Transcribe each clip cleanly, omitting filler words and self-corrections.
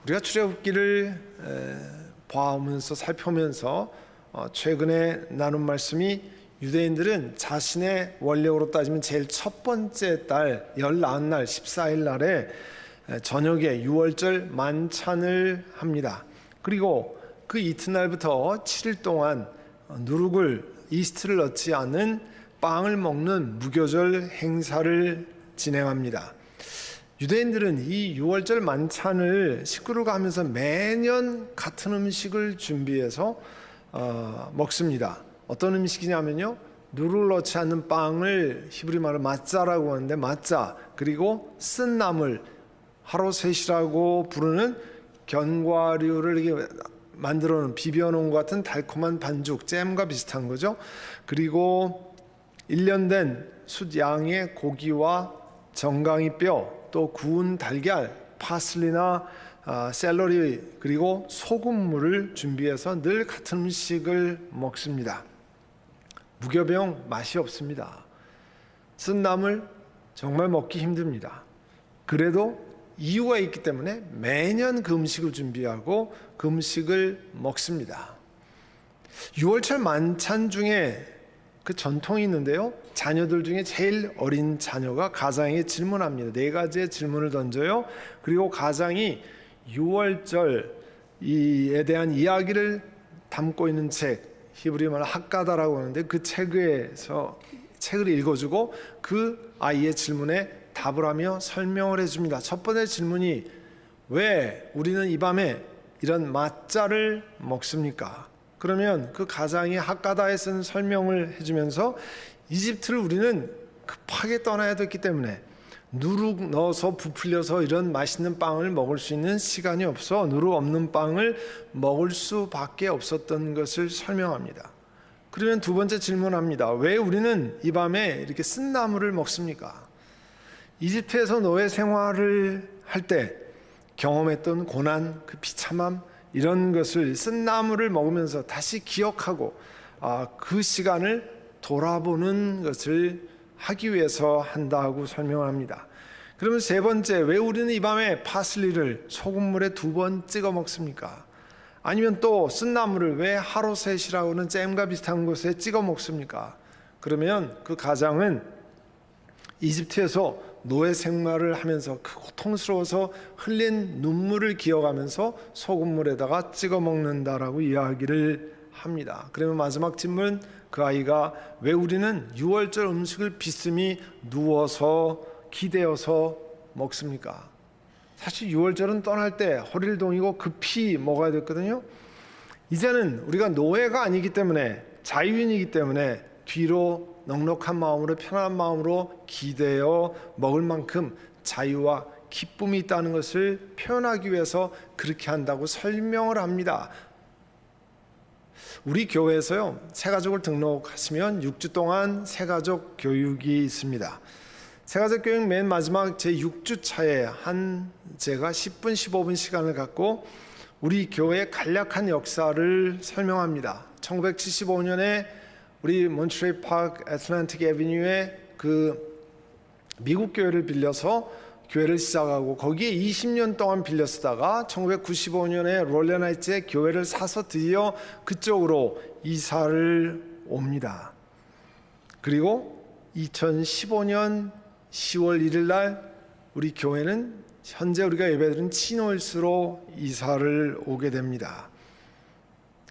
우리가 출애굽기를 봐오면서 살펴면서 최근에 나눈 말씀이 유대인들은 자신의 원력으로 따지면 제일 첫 번째 달 14날 14일 날에 저녁에 유월절 만찬을 합니다. 그리고 그 이튿날부터 7일 동안 누룩을 이스트를 넣지 않은 빵을 먹는 무교절 행사를 진행합니다. 유대인들은 이 유월절 만찬을 식구들과 하면서 매년 같은 음식을 준비해서 먹습니다. 어떤 음식이냐면요, 누룩을 넣지 않는 빵을 히브리 말로 마짜라고 하는데 마짜, 그리고 쓴 나물 하로셋이라고 부르는 견과류를 이렇게 만들어 놓은 비벼 놓은 것 같은 달콤한 반죽, 잼과 비슷한 거죠. 그리고 1년 된 숫양의 고기와 정강이 뼈, 또 구운 달걀, 파슬리나 샐러리, 그리고 소금물을 준비해서 늘 같은 음식을 먹습니다. 무교병 맛이 없습니다. 쓴 나물 정말 먹기 힘듭니다. 그래도 이유가 있기 때문에 매년 그 음식을 준비하고 그 음식을 먹습니다. 유월절 만찬 중에 그 전통이 있는데요, 자녀들 중에 제일 어린 자녀가 가장에게 질문합니다. 4가지의 질문을 던져요. 그리고 가장이 유월절에 대한 이야기를 담고 있는 책, 히브리 말로 학가다라고 하는데 그 책에서 책을 읽어주고 그 아이의 질문에 답을 하며 설명을 해줍니다. 첫 번째 질문이, 왜 우리는 이 밤에 이런 마짜를 먹습니까? 그러면 그 가장이 학가다에 쓴 설명을 해주면서 이집트를 우리는 급하게 떠나야 됐기 때문에 누룩 넣어서 부풀려서 이런 맛있는 빵을 먹을 수 있는 시간이 없어 누룩 없는 빵을 먹을 수밖에 없었던 것을 설명합니다. 그러면 두 번째 질문합니다. 왜 우리는 이 밤에 이렇게 쓴 나물을 먹습니까? 이집트에서 노예 생활을 할 때 경험했던 고난, 그 비참함, 이런 것을 쓴 나물을 먹으면서 다시 기억하고 그 시간을 돌아보는 것을 하기 위해서 한다고 설명합니다. 그러면 세 번째, 왜 우리는 이 밤에 파슬리를 소금물에 2번 찍어 먹습니까? 아니면 또 쓴 나물을 왜 하로셋이라고 하는 잼과 비슷한 곳에 찍어 먹습니까? 그러면 그 가장은 이집트에서 노예 생활을 하면서 그 고통스러워서 흘린 눈물을 기억하면서 소금물에다가 찍어 먹는다라고 이야기를 합니다. 그러면 마지막 질문, 그 아이가 왜 우리는 유월절 음식을 비스듬히 누워서 기대어서 먹습니까? 사실 유월절은 떠날 때 허리를 동이고 급히 먹어야 됐거든요. 이제는 우리가 노예가 아니기 때문에, 자유인이기 때문에 뒤로 넉넉한 마음으로, 편안한 마음으로 기대어 먹을 만큼 자유와 기쁨이 있다는 것을 표현하기 위해서 그렇게 한다고 설명을 합니다. 우리 교회에서요, 새가족을 등록하시면 6주 동안 새가족 교육이 있습니다. 새가족 교육 맨 마지막 제 6주 차에 제가 10분 15분 시간을 갖고 우리 교회의 간략한 역사를 설명합니다. 1975년에 우리 몬트레일 파크 애틀랜틱 애비뉴에 그 미국 교회를 빌려서 교회를 시작하고 거기에 20년 동안 빌려 쓰다가 1995년에 롤랜하이츠에 교회를 사서 드디어 그쪽으로 이사를 옵니다. 그리고 2015년 10월 1일 날 우리 교회는 현재 우리가 예배드리는 치노힐스로 이사를 오게 됩니다.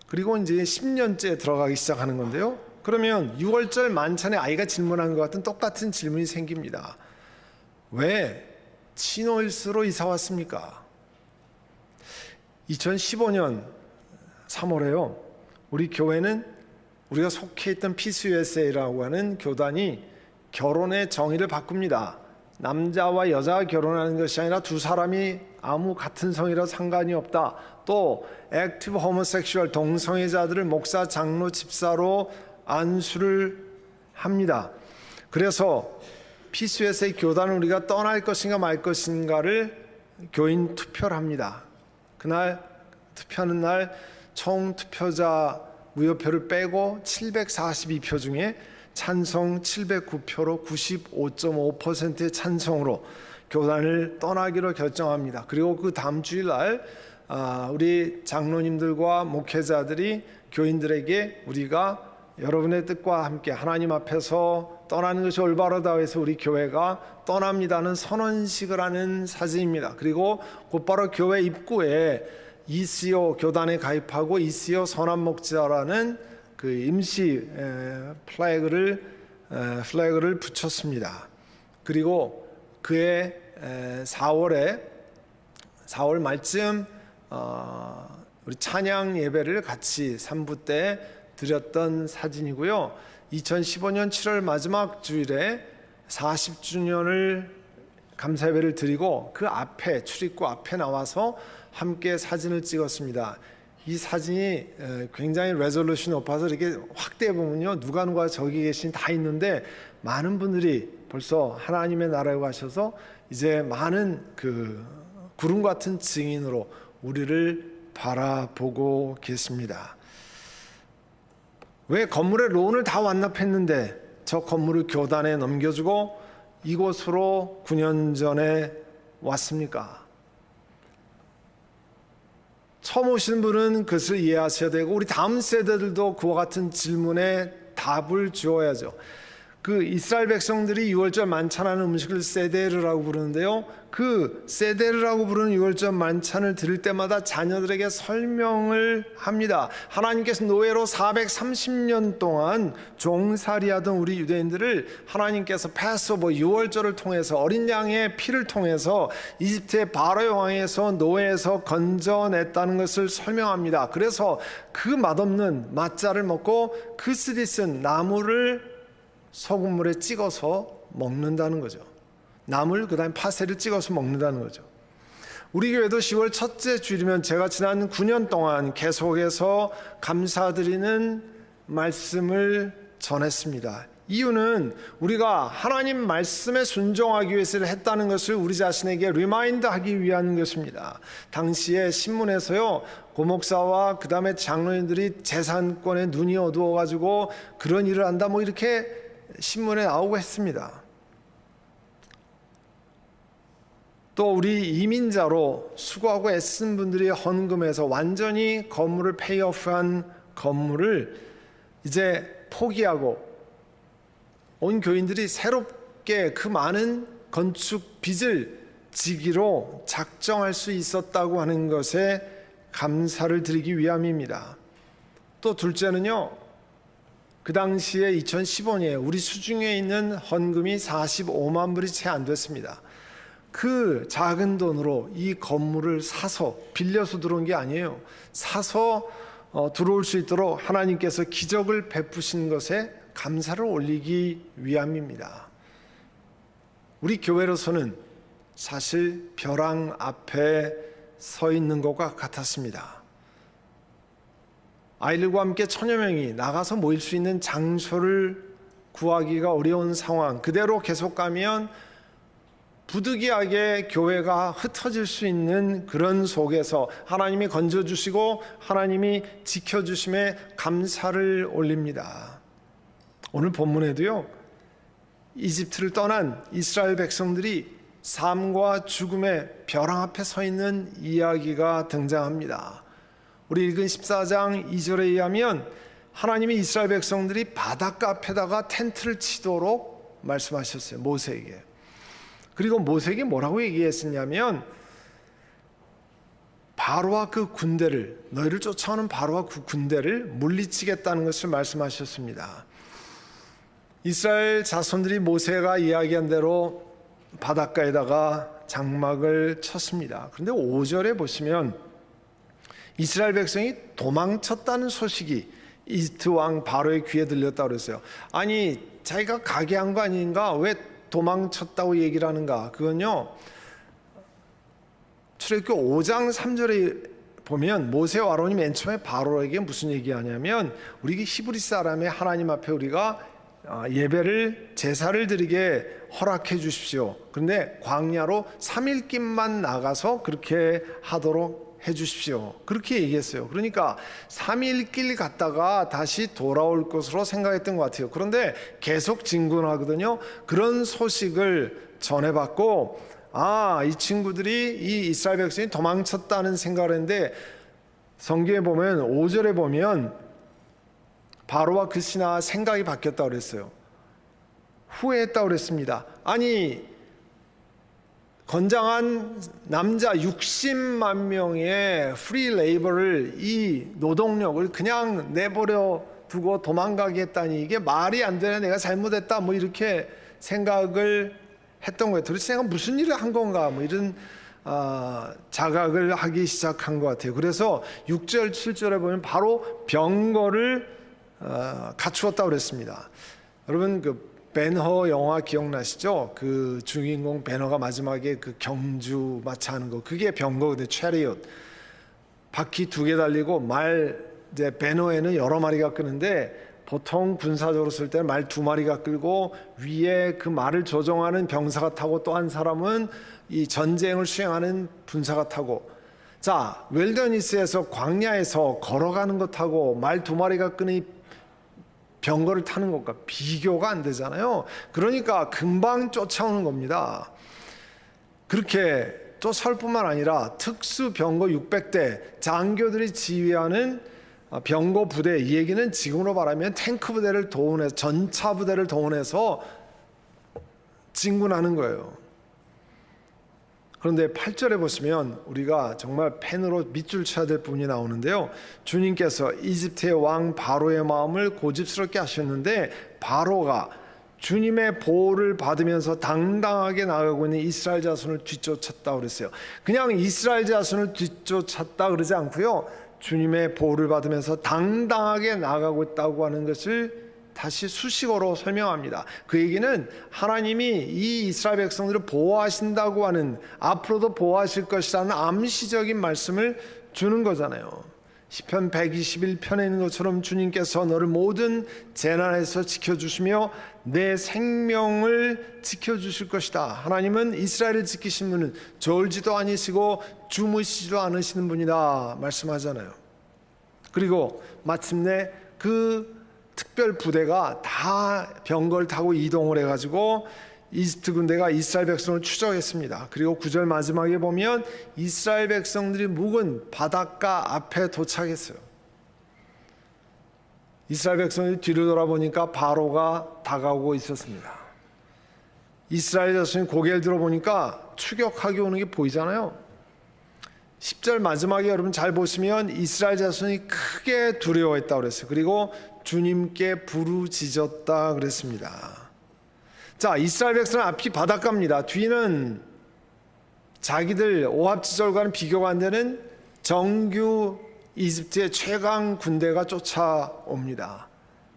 그리고 이제 10년째 들어가기 시작하는 건데요. 그러면 6월절 만찬에 아이가 질문한 것 같은 똑같은 질문이 생깁니다. 왜 치노힐스로 이사 왔습니까? 2015년 3월에요. 우리 교회는 우리가 속해 있던 피스 USA라고 하는 교단이 결혼의 정의를 바꿉니다. 남자와 여자가 결혼하는 것이 아니라 두 사람이 아무 같은 성이라 상관이 없다. 또 액티브 호모섹슈얼 동성애자들을 목사, 장로, 집사로 안수를 합니다. 그래서 피스 USA 교단은 우리가 떠날 것인가 말 것인가를 교인 투표를 합니다. 그날 투표하는 날 총 투표자 무효표를 빼고 742표 중에 찬성 709표로 95.5%의 찬성으로 교단을 떠나기로 결정합니다. 그리고 그 다음 주일날 우리 장로님들과 목회자들이 교인들에게 우리가 여러분의 뜻과 함께 하나님 앞에서 떠나는 것이 올바르다 해서 우리 교회가 떠납니다는 선언식을 하는 사진입니다. 그리고 곧바로 교회 입구에 ECO 교단에 가입하고 ECO 선한목자라는 그 임시 플래그를 붙였습니다. 그리고 그해 4월 말쯤 우리 찬양 예배를 같이 3부 때 드렸던 사진이고요. 2015년 7월 마지막 주일에 40주년을 감사 예배를 드리고 그 앞에 출입구 앞에 나와서 함께 사진을 찍었습니다. 이 사진이 굉장히 레졸루션이 높아서 이렇게 확대해 보면요, 누가 저기 계신 다 있는데 많은 분들이 벌써 하나님의 나라에 가셔서 이제 많은 그 구름 같은 증인으로 우리를 바라보고 계십니다. 왜 건물의 론을 다 완납했는데 저 건물을 교단에 넘겨주고 이곳으로 9년 전에 왔습니까? 처음 오신 분은 그것을 이해하셔야 되고 우리 다음 세대들도 그와 같은 질문에 답을 주어야죠. 그 이스라엘 백성들이 유월절 만찬하는 음식을 세데르라고 부르는데요, 그 세데르라고 부르는 유월절 만찬을 드릴 때마다 자녀들에게 설명을 합니다. 하나님께서 노예로 430년 동안 종살이하던 우리 유대인들을 하나님께서 패스오버 유월절을 통해서 어린 양의 피를 통해서 이집트의 바로의 왕에서 노예에서 건져냈다는 것을 설명합니다. 그래서 그 맛없는 맛자를 먹고 그 쓰디쓴 나물을 소금물에 찍어서 먹는다는 거죠. 나물 그다음에 파세를 찍어서 먹는다는 거죠. 우리 교회도 10월 첫째 주일이면 제가 지난 9년 동안 계속해서 감사드리는 말씀을 전했습니다. 이유는 우리가 하나님 말씀에 순종하기 위해서 했다는 것을 우리 자신에게 리마인드하기 위한 것입니다. 당시에 신문에서요, 고목사와 그 다음에 장로님들이 재산권에 눈이 어두워가지고 그런 일을 한다 뭐 이렇게 신문에 나오고 했습니다. 또 우리 이민자로 수고하고 애쓴 분들이 헌금해서 완전히 건물을 페이오프한 건물을 이제 포기하고 온 교인들이 새롭게 그 많은 건축 빚을 지기로 작정할 수 있었다고 하는 것에 감사를 드리기 위함입니다. 또 둘째는요, 그 당시에 2015년에 우리 수중에 있는 헌금이 45만 불이 채 안 됐습니다. 그 작은 돈으로 이 건물을 사서, 빌려서 들어온 게 아니에요. 사서 들어올 수 있도록 하나님께서 기적을 베푸신 것에 감사를 올리기 위함입니다. 우리 교회로서는 사실 벼랑 앞에 서 있는 것과 같았습니다. 아이들과 함께 1000여 명이 나가서 모일 수 있는 장소를 구하기가 어려운 상황, 그대로 계속 가면 부득이하게 교회가 흩어질 수 있는 그런 속에서 하나님이 건져주시고 하나님이 지켜주심에 감사를 올립니다. 오늘 본문에도요, 이집트를 떠난 이스라엘 백성들이 삶과 죽음의 벼랑 앞에 서 있는 이야기가 등장합니다. 우리 읽은 14장 2절에 의하면 하나님이 이스라엘 백성들이 바닷가 앞에다가 텐트를 치도록 말씀하셨어요, 모세에게. 그리고 모세에게 뭐라고 얘기했었냐면 바로와 그 군대를, 너희를 쫓아오는 바로와 그 군대를 물리치겠다는 것을 말씀하셨습니다. 이스라엘 자손들이 모세가 이야기한 대로 바닷가에다가 장막을 쳤습니다. 그런데 5절에 보시면 이스라엘 백성이 도망쳤다는 소식이 이집트 왕 바로의 귀에 들렸다고 그랬어요. 아니, 자기가 가게 한 거 아닌가? 왜 도망쳤다고 얘기를 하는가? 그건요, 출애굽기 5장 3절에 보면 모세와 아론이 맨 처음에 바로에게 무슨 얘기하냐면 우리 히브리 사람의 하나님 앞에 우리가 예배를, 제사를 드리게 허락해 주십시오. 그런데 광야로 3일길만 나가서 그렇게 하도록 해 주십시오. 그렇게 얘기했어요. 그러니까 3일길 갔다가 다시 돌아올 것으로 생각했던 것 같아요. 그런데 계속 진군하거든요. 그런 소식을 전해받고 이 친구들이 이 이스라엘 백성이 도망쳤다는 생각을 했는데 성경에 보면 5절에 보면 바로와 그 신하가 생각이 바뀌었다고 그랬어요. 후회했다고 그랬습니다. 아니 건장한 남자 60만 명의 프리 레이버를, 이 노동력을 그냥 내버려 두고 도망가게 했다니 이게 말이 안 되네, 내가 잘못했다, 뭐 이렇게 생각을 했던 거예요. 도대체 내가 무슨 일을 한 건가, 뭐 이런 자각을 하기 시작한 것 같아요. 그래서 6절 7절에 보면 바로 병거를 갖추었다고 그랬습니다. 여러분 그 벤허 영화 기억나시죠? 그 주인공 벤허가 마지막에 그 경주 마차하는 거, 그게 병거거든요. 체리엇. 바퀴 2개 달리고 말, 이제 벤허에는 여러 마리가 끄는데 보통 군사적으로 쓸 때는 말 2마리가 끌고 위에 그 말을 조종하는 병사가 타고 또 한 사람은 이 전쟁을 수행하는 군사가 타고, 자 웰더니스에서 광야에서 걸어가는 것하고 말 2마리가 끄는 이 병거를 타는 것과 비교가 안 되잖아요. 그러니까 금방 쫓아오는 겁니다. 그렇게 쫓아올 뿐만 아니라 특수 병거 600대, 장교들이 지휘하는 병거 부대, 이 얘기는 지금으로 말하면 탱크 부대를 동원해서, 전차 부대를 동원해서 진군하는 거예요. 그런데 8절에 보시면 우리가 정말 펜으로 밑줄 쳐야 될 부분이 나오는데요. 주님께서 이집트의 왕 바로의 마음을 고집스럽게 하셨는데 바로가 주님의 보호를 받으면서 당당하게 나가고 있는 이스라엘 자손을 뒤쫓았다고 그랬어요. 그냥 이스라엘 자손을 뒤쫓았다 그러지 않고요, 주님의 보호를 받으면서 당당하게 나가고 있다고 하는 것을 다시 수식어로 설명합니다. 그 얘기는 하나님이 이 이스라엘 백성들을 보호하신다고 하는, 앞으로도 보호하실 것이라는 암시적인 말씀을 주는 거잖아요. 시편 121편에 있는 것처럼 주님께서 너를 모든 재난에서 지켜주시며 내 생명을 지켜주실 것이다. 하나님은 이스라엘을 지키신 분은 졸지도 아니시고 주무시지도 않으시는 분이다 말씀하잖아요. 그리고 마침내 그 특별 부대가 다 병거를 타고 이동을 해가지고 이집트 군대가 이스라엘 백성을 추적했습니다. 그리고 9절 마지막에 보면 이스라엘 백성들이 묵은 바닷가 앞에 도착했어요. 이스라엘 백성들이 뒤를 돌아보니까 바로가 다가오고 있었습니다. 이스라엘 자손이 고개를 들어보니까 추격하기 오는 게 보이잖아요. 10절 마지막에 여러분 잘 보시면 이스라엘 자손이 크게 두려워했다고 그랬어요. 그리고 주님께 부르짖었다 그랬습니다. 자, 이스라엘 백성은 앞이 바닷가입니다. 뒤는 자기들 오합지졸과는 비교가 안 되는 정규 이집트의 최강 군대가 쫓아옵니다.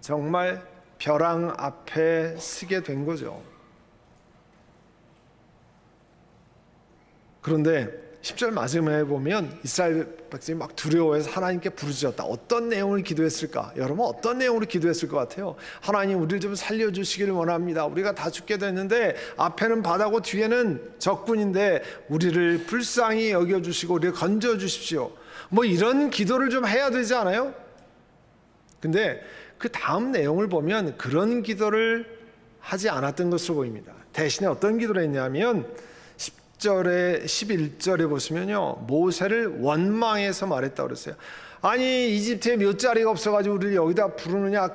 정말 벼랑 앞에 서게 된 거죠. 그런데 10절 마지막에 보면 이스라엘 백성이 막 두려워해서 하나님께 부르짖었다. 어떤 내용을 기도했을까? 여러분 어떤 내용으로 기도했을 것 같아요? 하나님 우리를 좀 살려주시기를 원합니다. 우리가 다 죽게 됐는데 앞에는 바다고 뒤에는 적군인데 우리를 불쌍히 여겨주시고 우리를 건져주십시오. 뭐 이런 기도를 좀 해야 되지 않아요? 근데 그 다음 내용을 보면 그런 기도를 하지 않았던 것으로 보입니다. 대신에 어떤 기도를 했냐면 11절에 보시면요, 모세를 원망해서 말했다고 그랬어요. 아니 이집트에 몇 자리가 없어가지고 우리를 여기다 부르느냐,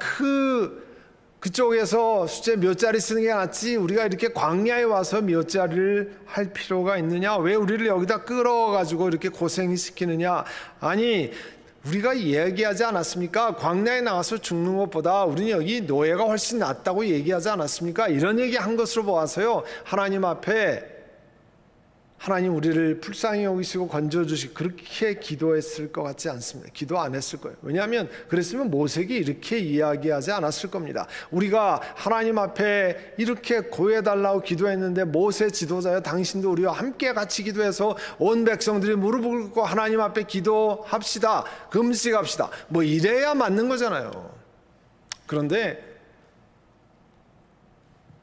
그쪽에서 숫자 몇 자리 쓰는 게 낫지 우리가 이렇게 광야에 와서 몇 자리를 할 필요가 있느냐, 왜 우리를 여기다 끌어가지고 이렇게 고생이 시키느냐. 아니 우리가 얘기하지 않았습니까? 광야에 나가서 죽는 것보다 우리는 여기 노예가 훨씬 낫다고 얘기하지 않았습니까? 이런 얘기 한 것으로 보아서요, 하나님 앞에 하나님 우리를 불쌍히 여기시고 건져주시고 그렇게 기도했을 것 같지 않습니다. 기도 안 했을 거예요. 왜냐하면 그랬으면 모세에게 이렇게 이야기하지 않았을 겁니다. 우리가 하나님 앞에 이렇게 구해달라고 기도했는데 모세 지도자여 당신도 우리와 함께 같이 기도해서 온 백성들이 무릎을 꿇고 하나님 앞에 기도합시다, 금식합시다, 뭐 이래야 맞는 거잖아요. 그런데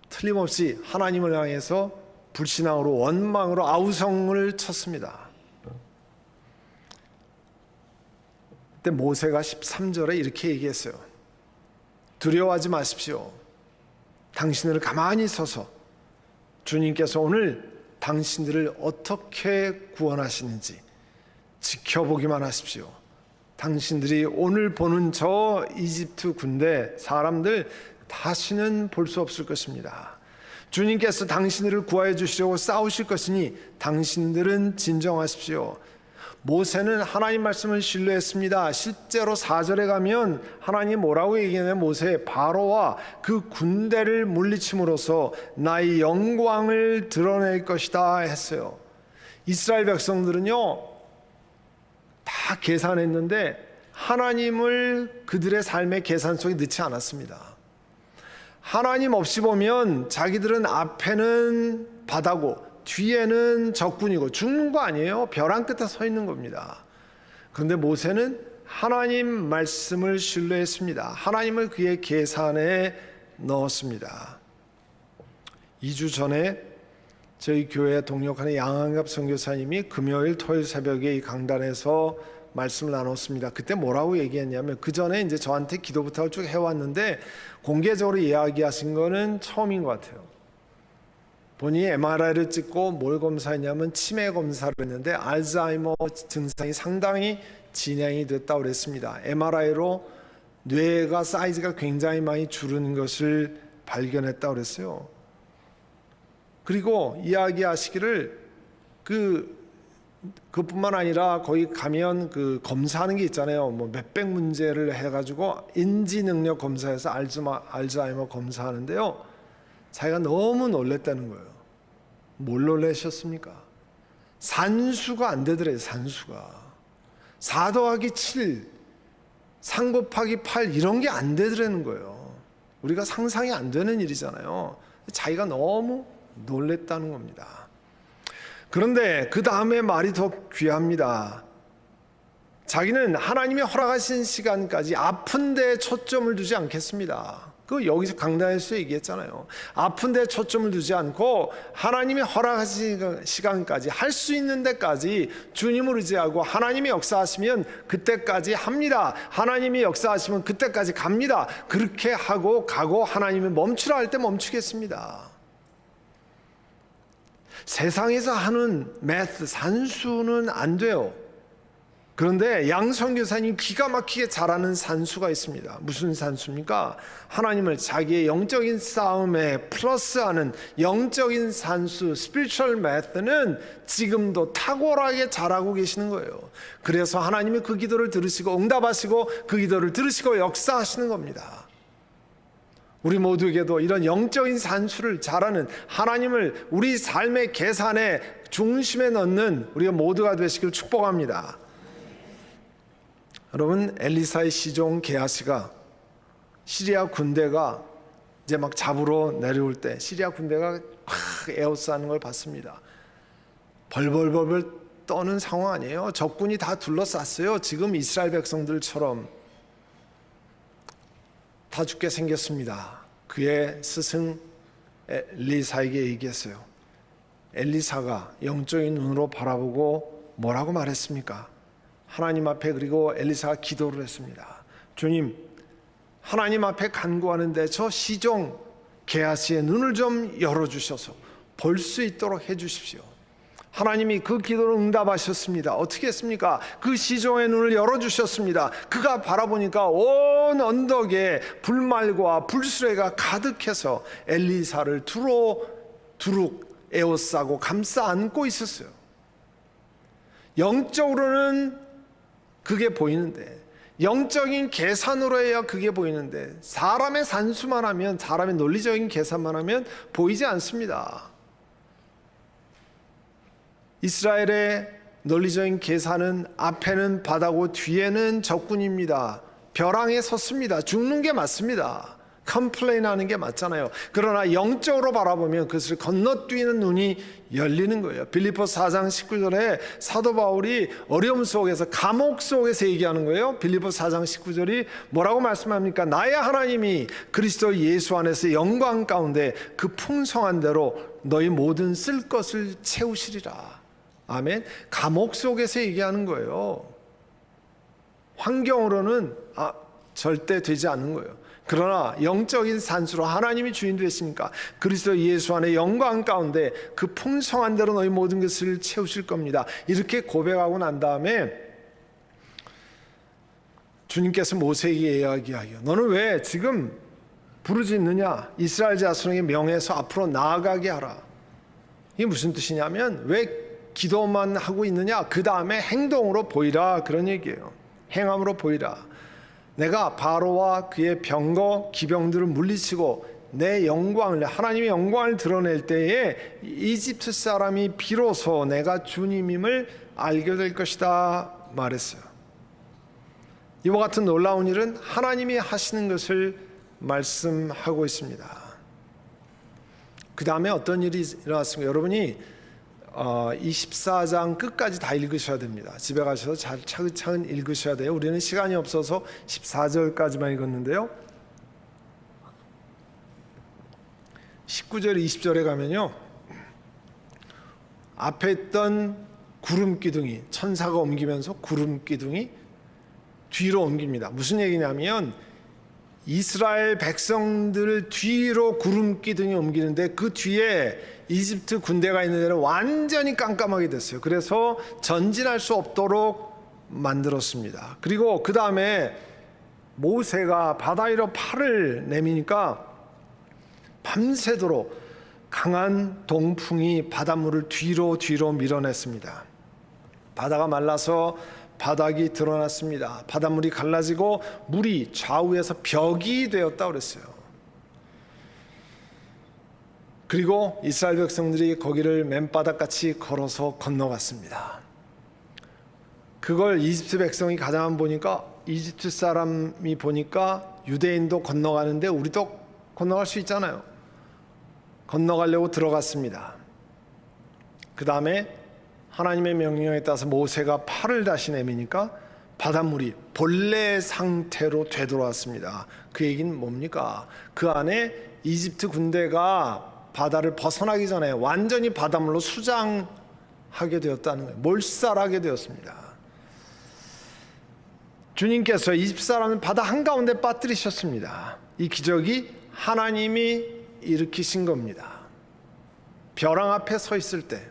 틀림없이 하나님을 향해서 불신앙으로 원망으로 아우성을 쳤습니다. 그때 모세가 13절에 이렇게 얘기했어요. 두려워하지 마십시오. 당신을 가만히 서서 주님께서 오늘 당신들을 어떻게 구원하시는지 지켜보기만 하십시오. 당신들이 오늘 보는 저 이집트 군대 사람들 다시는 볼 수 없을 것입니다. 주님께서 당신들을 구하여 주시려고 싸우실 것이니 당신들은 진정하십시오. 모세는 하나님 말씀을 신뢰했습니다. 실제로 4절에 가면 하나님 뭐라고 얘기하냐면 모세 바로와 그 군대를 물리침으로써 나의 영광을 드러낼 것이다 했어요. 이스라엘 백성들은요 다 계산했는데 하나님을 그들의 삶의 계산 속에 넣지 않았습니다. 하나님 없이 보면 자기들은 앞에는 바다고 뒤에는 적군이고 죽는 거 아니에요. 벼랑 끝에 서 있는 겁니다. 그런데 모세는 하나님 말씀을 신뢰했습니다. 하나님을 그의 계산에 넣었습니다. 2주 전에 저희 교회에 동역하는 양한갑 선교사님이 금요일 토요일 새벽에 이 강단에서 말씀을 나눴습니다. 그때 뭐라고 얘기했냐면 그 전에 이제 저한테 기도 부탁을 쭉 해왔는데 공개적으로 이야기하신 거는 처음인 것 같아요. 본인이 MRI를 찍고 뭘 검사했냐면 치매 검사를 했는데 알츠하이머 증상이 상당히 진행이 됐다고 그랬습니다. MRI로 뇌가 사이즈가 굉장히 많이 줄은 것을 발견했다고 그랬어요. 그리고 이야기하시기를 그뿐만 아니라 거기 가면 그 검사하는 게 있잖아요. 뭐 몇백 문제를 해가지고 인지 능력 검사에서 알츠하이머 검사하는데요. 자기가 너무 놀랬다는 거예요. 뭘 놀라셨습니까? 산수가 안 되더래요. 산수가 4 더하기 7, 3 곱하기 8 이런 게 안 되더라는 거예요. 우리가 상상이 안 되는 일이잖아요. 자기가 너무 놀랬다는 겁니다. 그런데 그 다음에 말이 더 귀합니다. 자기는 하나님이 허락하신 시간까지 아픈 데에 초점을 두지 않겠습니다. 그 여기서 강단에서 얘기했잖아요. 아픈 데에 초점을 두지 않고 하나님이 허락하신 시간까지 할 수 있는 데까지 주님을 의지하고 하나님이 역사하시면 그때까지 합니다. 하나님이 역사하시면 그때까지 갑니다. 그렇게 하고 가고 하나님이 멈추라 할 때 멈추겠습니다. 세상에서 하는 매스, 산수는 안 돼요. 그런데 양 선교사님 기가 막히게 잘하는 산수가 있습니다. 무슨 산수입니까? 하나님을 자기의 영적인 싸움에 플러스하는 영적인 산수, spiritual method는 지금도 탁월하게 잘하고 계시는 거예요. 그래서 하나님이 그 기도를 들으시고 응답하시고 그 기도를 들으시고 역사하시는 겁니다. 우리 모두에게도 이런 영적인 산수를 잘하는 하나님을 우리 삶의 계산의 중심에 넣는 우리가 모두가 되시길 축복합니다. 여러분, 엘리사의 시종 게하시가 시리아 군대가 이제 막 잡으러 내려올 때 시리아 군대가 막 에워싸는 걸 봤습니다. 벌벌벌벌 떠는 상황 아니에요. 적군이 다 둘러쌌어요. 지금 이스라엘 백성들처럼 다 죽게 생겼습니다. 그의 스승 엘리사에게 얘기했어요. 엘리사가 영적인 눈으로 바라보고 뭐라고 말했습니까? 하나님 앞에 그리고 엘리사가 기도를 했습니다. 주님, 하나님 앞에 간구하는데 저 시종 게하시의 눈을 좀 열어주셔서 볼 수 있도록 해주십시오. 하나님이 그 기도를 응답하셨습니다. 어떻게 했습니까? 그 시종의 눈을 열어주셨습니다. 그가 바라보니까 온 언덕에 불말과 불수레가 가득해서 엘리사를 두룩 에워싸고 감싸 안고 있었어요. 영적으로는 그게 보이는데, 영적인 계산으로 해야 그게 보이는데, 사람의 산수만 하면, 사람의 논리적인 계산만 하면 보이지 않습니다. 이스라엘의 논리적인 계산은 앞에는 바다고 뒤에는 적군입니다. 벼랑에 섰습니다. 죽는 게 맞습니다. 컴플레인 하는 게 맞잖아요. 그러나 영적으로 바라보면 그것을 건너뛰는 눈이 열리는 거예요. 빌립보서 4장 19절에 사도 바울이 어려움 속에서 감옥 속에서 얘기하는 거예요. 빌립보서 4장 19절이 뭐라고 말씀합니까? 나의 하나님이 그리스도 예수 안에서 영광 가운데 그 풍성한 대로 너희 모든 쓸 것을 채우시리라. 아멘. 감옥 속에서 얘기하는 거예요. 환경으로는 절대 되지 않는 거예요. 그러나 영적인 산수로 하나님이 주인 되시니까 그리스도 예수 안에 영광 가운데 그 풍성한 대로 너희 모든 것을 채우실 겁니다. 이렇게 고백하고 난 다음에 주님께서 모세에게 이야기하여 너는 왜 지금 부르짖느냐? 이스라엘 자손에게 명해서 앞으로 나아가게 하라. 이게 무슨 뜻이냐면 왜 기도만 하고 있느냐? 그 다음에 행동으로 보이라, 그런 얘기예요. 행함으로 보이라. 내가 바로와 그의 병거 기병들을 물리치고 내 영광을, 하나님의 영광을 드러낼 때에 이집트 사람이 비로소 내가 주님임을 알게 될 것이다 말했어요. 이와 같은 놀라운 일은 하나님이 하시는 것을 말씀하고 있습니다. 그 다음에 어떤 일이 일어났습니까? 여러분이 24장 끝까지 다 읽으셔야 됩니다. 집에 가셔서 잘 차근차근 읽으셔야 돼요. 우리는 시간이 없어서 14절까지만 읽었는데요. 19절 20절에 가면요, 앞에 있던 구름 기둥이, 천사가 옮기면서 구름 기둥이 뒤로 옮깁니다. 무슨 얘기냐면 이스라엘 백성들 뒤로 구름 기둥이 옮기는데 그 뒤에 이집트 군대가 있는 데는 완전히 깜깜하게 됐어요. 그래서 전진할 수 없도록 만들었습니다. 그리고 그 다음에 모세가 바다 위로 팔을 내미니까 밤새도록 강한 동풍이 바닷물을 뒤로 밀어냈습니다. 바다가 말라서 바닥이 드러났습니다. 바닷물이 갈라지고 물이 좌우에서 벽이 되었다 그랬어요. 그리고 이스라엘 백성들이 거기를 맨바닥같이 걸어서 건너갔습니다. 그걸 이집트 백성이 가자만 보니까, 이집트 사람이 보니까 유대인도 건너가는데 우리도 건너갈 수 있잖아요. 건너가려고 들어갔습니다. 그 다음에 하나님의 명령에 따라서 모세가 팔을 다시 내미니까 바닷물이 본래 상태로 되돌아왔습니다. 그 얘기는 뭡니까? 그 안에 이집트 군대가 바다를 벗어나기 전에 완전히 바닷물로 수장하게 되었다는 거예요. 몰살하게 되었습니다. 주님께서 이집트 사람을 바다 한가운데 빠뜨리셨습니다. 이 기적이 하나님이 일으키신 겁니다. 벼랑 앞에 서 있을 때,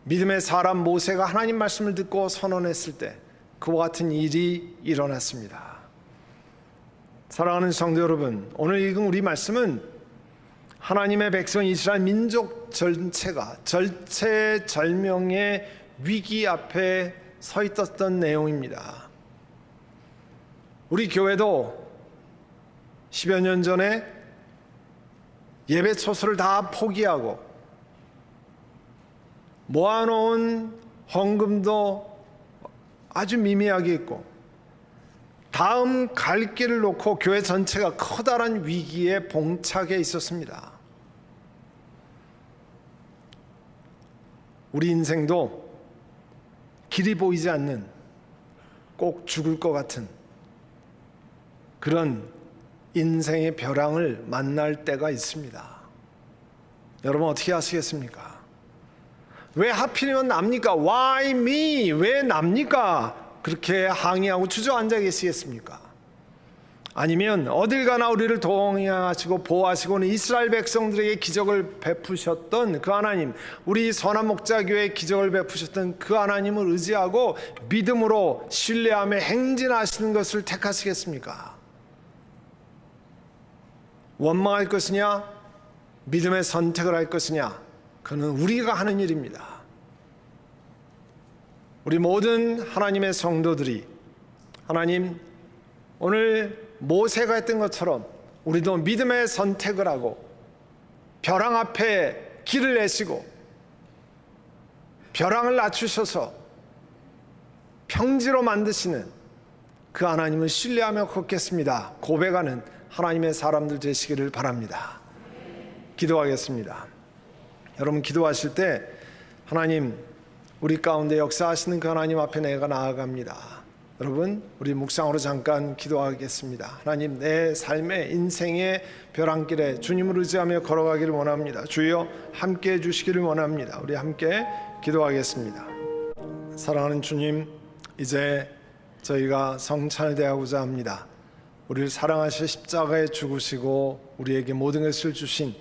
믿음의 사람 모세가 하나님 말씀을 듣고 선언했을 때 그와 같은 일이 일어났습니다. 사랑하는 성도 여러분, 오늘 읽은 우리 말씀은 하나님의 백성 이스라엘 민족 전체가 절체절명의 위기 앞에 서 있었던 내용입니다. 우리 교회도 10여 년 전에 예배 처소를 다 포기하고 모아놓은 헌금도 아주 미미하게 있고 다음 갈 길을 놓고 교회 전체가 커다란 위기에 봉착해 있었습니다. 우리 인생도 길이 보이지 않는, 꼭 죽을 것 같은 그런 인생의 벼랑을 만날 때가 있습니다. 여러분 어떻게 하시겠습니까? 왜 하필이면 납니까? Why me? 왜 납니까? 그렇게 항의하고 주저앉아 계시겠습니까? 아니면 어딜 가나 우리를 동행하시고 보호하시고는 이스라엘 백성들에게 기적을 베푸셨던 그 하나님, 우리 선한 목자교회에 기적을 베푸셨던 그 하나님을 의지하고 믿음으로 신뢰하며 행진하시는 것을 택하시겠습니까? 원망할 것이냐, 믿음의 선택을 할 것이냐, 그는 우리가 하는 일입니다. 우리 모든 하나님의 성도들이, 하나님 오늘 모세가 했던 것처럼 우리도 믿음의 선택을 하고 벼랑 앞에 길을 내시고 벼랑을 낮추셔서 평지로 만드시는 그 하나님을 신뢰하며 걷겠습니다 고백하는 하나님의 사람들 되시기를 바랍니다. 기도하겠습니다. 여러분 기도하실 때 하나님, 우리 가운데 역사하시는 그 하나님 앞에 내가 나아갑니다. 여러분 우리 묵상으로 잠깐 기도하겠습니다. 하나님, 내 삶의 인생의 벼랑길에 주님을 의지하며 걸어가기를 원합니다. 주여 함께해 주시기를 원합니다. 우리 함께 기도하겠습니다. 사랑하는 주님, 이제 저희가 성찬을 대하고자 합니다. 우리를 사랑하셔 십자가에 죽으시고 우리에게 모든 것을 주신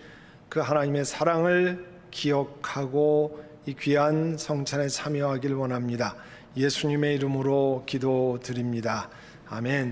그 하나님의 사랑을 기억하고 이 귀한 성찬에 참여하길 원합니다. 예수님의 이름으로 기도드립니다. 아멘.